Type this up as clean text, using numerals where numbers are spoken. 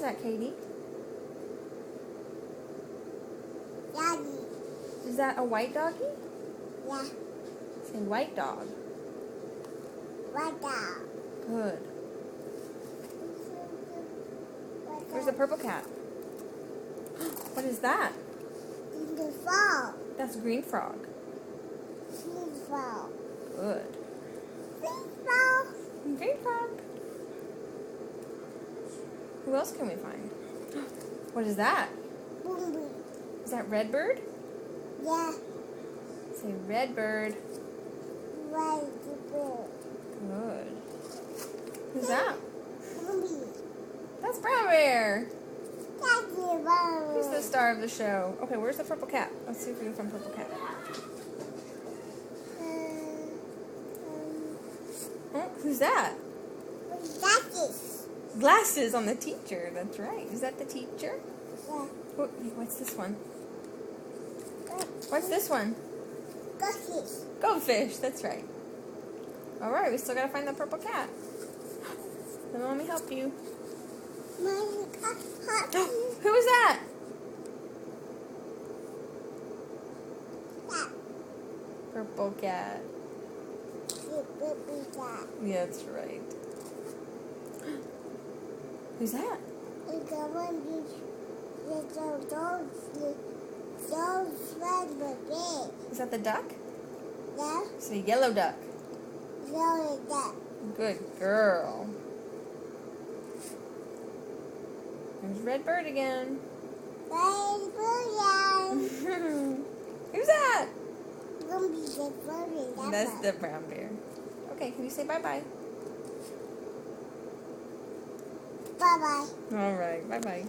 that, Katie? Daddy. Is that a white doggy? Yeah. Say white dog. What dog? Good. Where's the purple cat? What is that? In the fall. That's green frog. Green fall. Good. Green fall. Green frog. Who else can we find? What is that? Boom. Is that red bird? Yeah. Say red bird. Right. Boom. Good. Who's that? Boom. That's brown bear. Daddy. Boom. Who's the star of the show? Okay, where's the purple cat? Let's see if we can find purple cat. Oh, who's that? Glasses. Glasses on the teacher. That's right. Is that the teacher? Yeah. Oh, what's this one? What's this one? Glasses. Goldfish. That's right. All right, we still gotta find the purple cat. Then let me help you. Who was that? Purple cat. Yeah, that's right. Who's that? Is that the duck? Yeah. It's a yellow duck. Yellow duck. Good girl. There's red bird again. Who's that? That's the brown bear. Okay, can you say bye-bye? Bye-bye. All right, bye-bye.